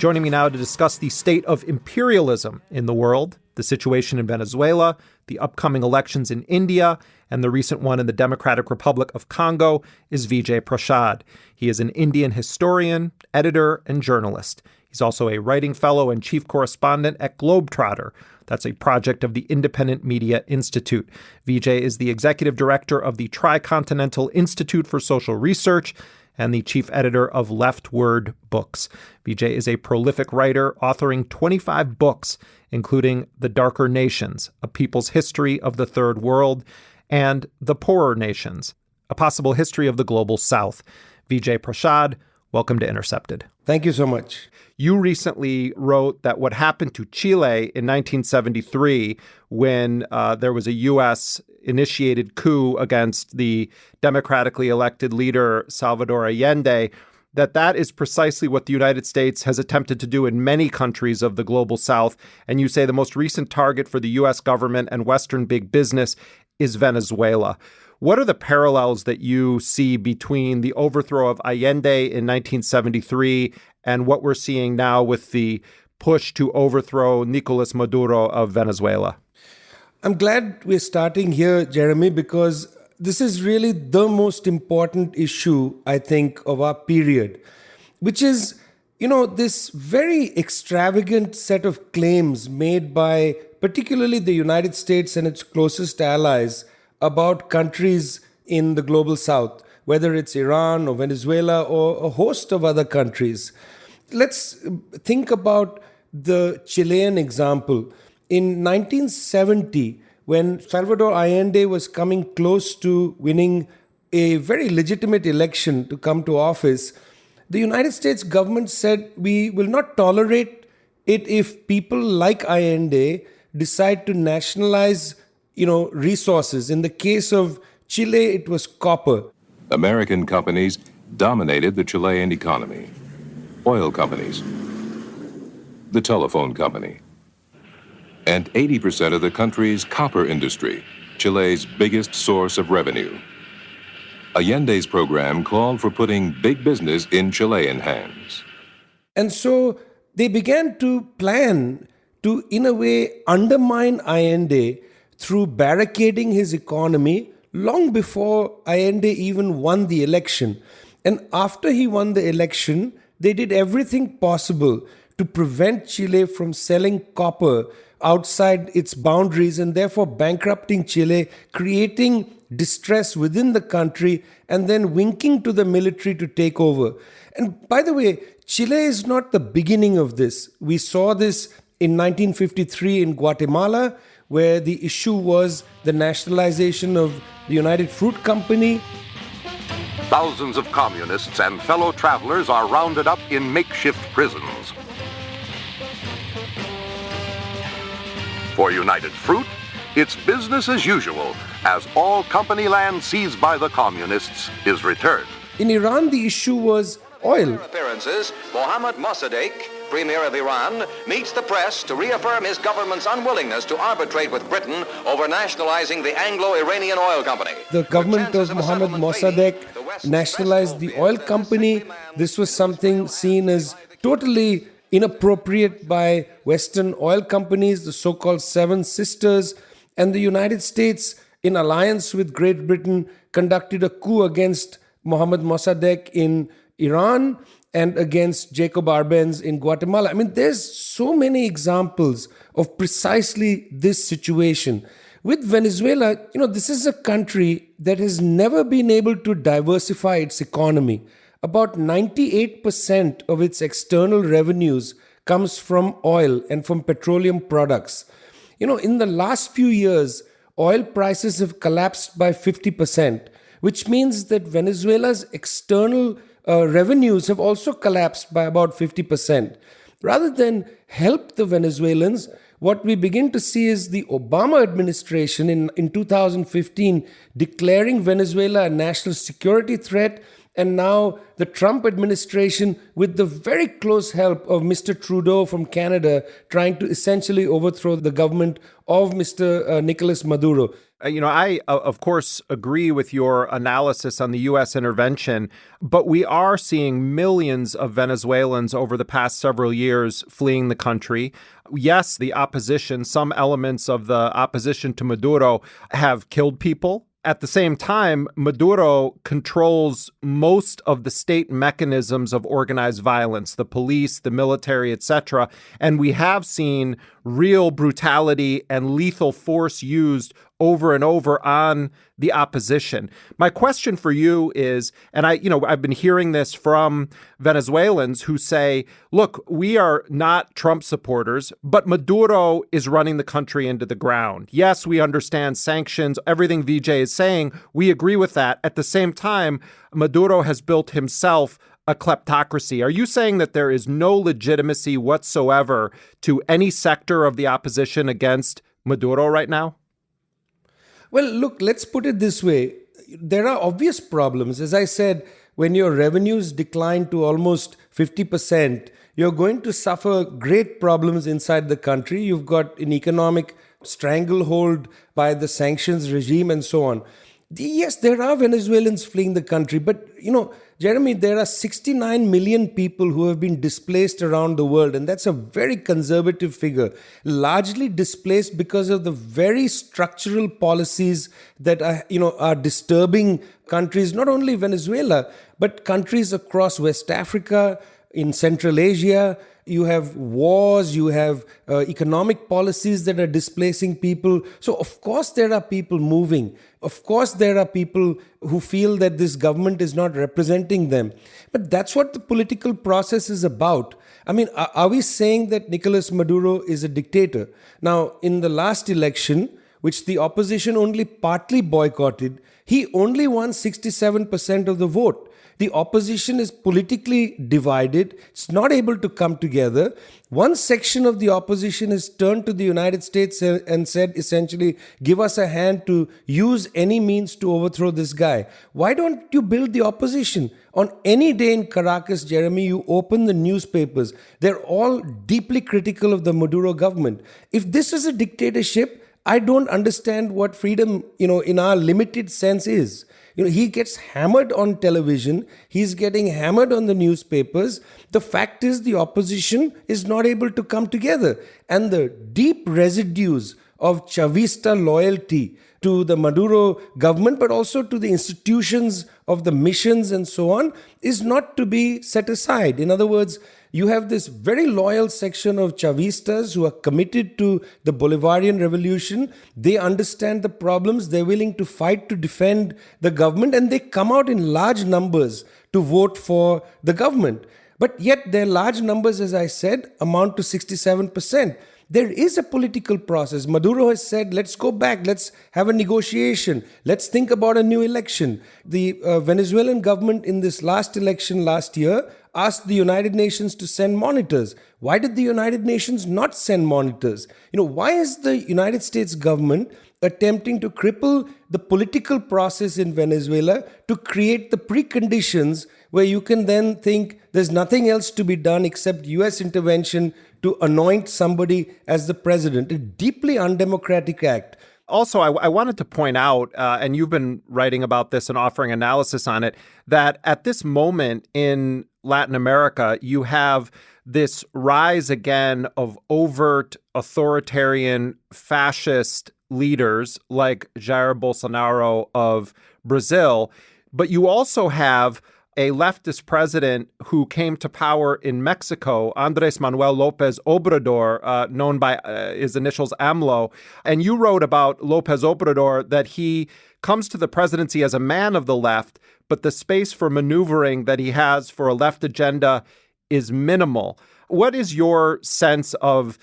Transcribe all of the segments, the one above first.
Joining me now to discuss the state of imperialism in the world, the situation in Venezuela, the upcoming elections in India, and the recent one in the Democratic Republic of Congo is Vijay Prashad. He is an Indian historian, editor, and journalist. He's also a writing fellow and chief correspondent at Globetrotter. That's a project of the Independent Media Institute. Vijay is the executive director of the Tricontinental Institute for Social Research and the chief editor of Leftward Books. Vijay is a prolific writer, authoring 25 books, including The Darker Nations, A People's History of the Third World, and The Poorer Nations, A Possible History of the Global South. Vijay Prashad, welcome to Intercepted. Thank you so much. You recently wrote that what happened to Chile in 1973 when there was a U.S.-initiated coup against the democratically elected leader Salvador Allende, that is precisely what the United States has attempted to do in many countries of the global South. And you say the most recent target for the U.S. government and Western big business is Venezuela. What are the parallels that you see between the overthrow of Allende in 1973 and what we're seeing now with the push to overthrow Nicolas Maduro of Venezuela? I'm glad we're starting here, Jeremy, because this is really the most important issue, I think, of our period, which is, this very extravagant set of claims made by particularly the United States and its closest allies about countries in the global South, whether it's Iran or Venezuela or a host of other countries. Let's think about the Chilean example. In 1970, when Salvador Allende was coming close to winning a very legitimate election to come to office, the United States government said, we will not tolerate it if people like Allende decide to nationalize resources. In the case of Chile, it was copper. American companies dominated the Chilean economy. Oil companies, the telephone company, and 80% of the country's copper industry, Chile's biggest source of revenue. Allende's program called for putting big business in Chilean hands. And so they began to plan to, in a way, undermine Allende through barricading his economy long before Allende even won the election. And after he won the election, they did everything possible to prevent Chile from selling copper outside its boundaries and therefore bankrupting Chile, creating distress within the country, and then winking to the military to take over. And by the way, Chile is not the beginning of this. We saw this in 1953 in Guatemala, where the issue was the nationalization of the United Fruit Company. Thousands of communists and fellow travelers are rounded up in makeshift prisons. For United Fruit, it's business as usual, as all company land seized by the communists is returned. In Iran, the issue was oil. Appearances, Mohammad Mossadegh, Premier of Iran, meets the press to reaffirm his government's unwillingness to arbitrate with Britain over nationalizing the Anglo-Iranian oil company. The government of Mohammad Mossadegh nationalized the oil company. This was something seen as totally inappropriate by Western oil companies, the so-called Seven Sisters, and the United States, in alliance with Great Britain, conducted a coup against Mohammad Mossadegh in Iran and against Jacob Arbenz in Guatemala. I mean, there's so many examples of precisely this situation. With Venezuela, this is a country that has never been able to diversify its economy. About 98% of its external revenues comes from oil and from petroleum products. In the last few years, oil prices have collapsed by 50%, which means that Venezuela's external revenues have also collapsed by about 50%. Rather than help the Venezuelans, what we begin to see is the Obama administration in 2015 declaring Venezuela a national security threat, and now the Trump administration, with the very close help of Mr. Trudeau from Canada, trying to essentially overthrow the government of Mr. Nicolas Maduro. I, of course, agree with your analysis on the U.S. intervention, but we are seeing millions of Venezuelans over the past several years fleeing the country. Yes, the opposition, some elements of the opposition to Maduro have killed people. At the same time, Maduro controls most of the state mechanisms of organized violence, the police, the military, etc. And we have seen real brutality and lethal force used over and over on the opposition. My question for you is, and I've been hearing this from Venezuelans who say, look, we are not Trump supporters, but Maduro is running the country into the ground. Yes, we understand sanctions, everything Vijay is saying, we agree with that. At the same time, Maduro has built himself a kleptocracy. Are you saying that there is no legitimacy whatsoever to any sector of the opposition against Maduro right now? Well, look, let's put it this way. There are obvious problems. As I said, when your revenues decline to almost 50%, you're going to suffer great problems inside the country. You've got an economic stranglehold by the sanctions regime and so on. Yes, there are Venezuelans fleeing the country, but, Jeremy, there are 69 million people who have been displaced around the world, and that's a very conservative figure, largely displaced because of the very structural policies that are disturbing countries, not only Venezuela, but countries across West Africa, in Central Asia. You have wars, you have economic policies that are displacing people. So, of course, there are people moving. Of course, there are people who feel that this government is not representing them. But that's what the political process is about. I mean, are we saying that Nicolas Maduro is a dictator? Now, in the last election, which the opposition only partly boycotted, he only won 67% of the vote. The opposition is politically divided. It's not able to come together. One section of the opposition has turned to the United States and said, essentially, give us a hand to use any means to overthrow this guy. Why don't you build the opposition? On any day in Caracas, Jeremy, you open the newspapers. They're all deeply critical of the Maduro government. If this is a dictatorship, I don't understand what freedom, in our limited sense is. He gets hammered on television. He's getting hammered on the newspapers. The fact is the opposition is not able to come together. And the deep residues of Chavista loyalty to the Maduro government, but also to the institutions of the missions and so on, is not to be set aside. In other words, you have this very loyal section of Chavistas who are committed to the Bolivarian revolution. They understand the problems. They're willing to fight to defend the government, and they come out in large numbers to vote for the government. But yet their large numbers, as I said, amount to 67%. There is a political process. Maduro has said, let's go back, let's have a negotiation, let's think about a new election. The Venezuelan government in this last election last year asked the United Nations to send monitors. Why did the United Nations not send monitors? Why is the United States government attempting to cripple the political process in Venezuela to create the preconditions where you can then think there's nothing else to be done except US intervention to anoint somebody as the president? A deeply undemocratic act. Also, I wanted to point out, and you've been writing about this and offering analysis on it, that at this moment in Latin America, you have this rise again of overt authoritarian fascist leaders like Jair Bolsonaro of Brazil. But you also have a leftist president who came to power in Mexico, Andrés Manuel López Obrador, known by his initials AMLO. And you wrote about López Obrador that he comes to the presidency as a man of the left, but the space for maneuvering that he has for a left agenda is minimal. What is your sense of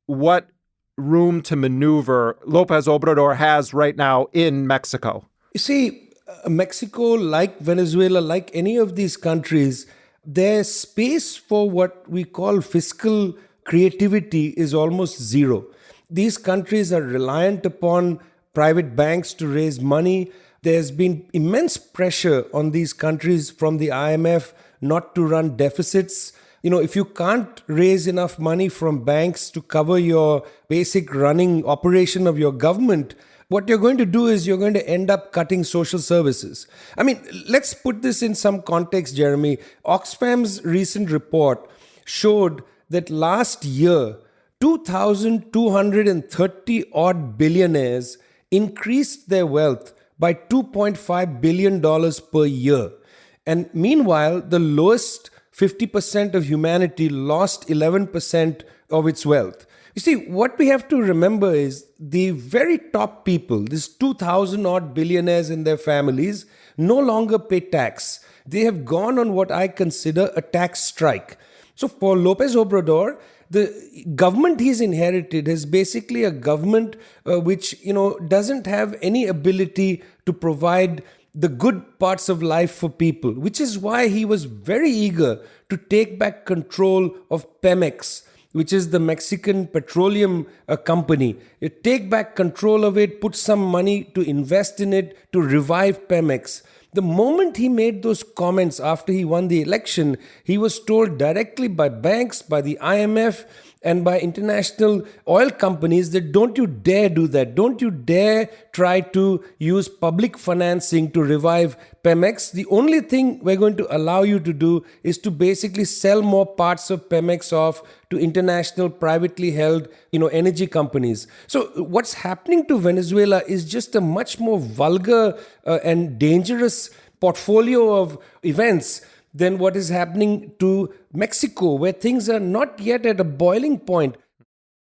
what room to maneuver López Obrador has right now in Mexico? You see, Mexico, like Venezuela, like any of these countries, there's space for what we call fiscal creativity is almost zero. These countries are reliant upon private banks to raise money. There's been immense pressure on these countries from the IMF not to run deficits. If you can't raise enough money from banks to cover your basic running operation of your government, what you're going to do is you're going to end up cutting social services. I mean, let's put this in some context, Jeremy. Oxfam's recent report showed that last year, 2,230 odd billionaires increased their wealth by $2.5 billion per year. And meanwhile, the lowest 50% of humanity lost 11% of its wealth. You see, what we have to remember is the very top people, these 2,000 odd billionaires and their families, no longer pay tax. They have gone on what I consider a tax strike. So for Lopez Obrador, the government he's inherited is basically a government which, doesn't have any ability to provide the good parts of life for people, which is why he was very eager to take back control of Pemex, which is the Mexican petroleum company. You take back control of it, put some money to invest in it, to revive Pemex. The moment he made those comments after he won the election, he was told directly by banks, by the IMF, and by international oil companies that don't you dare do that. Don't you dare try to use public financing to revive Pemex. The only thing we're going to allow you to do is to basically sell more parts of Pemex off to international privately held, energy companies. So what's happening to Venezuela is just a much more vulgar and dangerous portfolio of events than what is happening to Mexico, where things are not yet at a boiling point.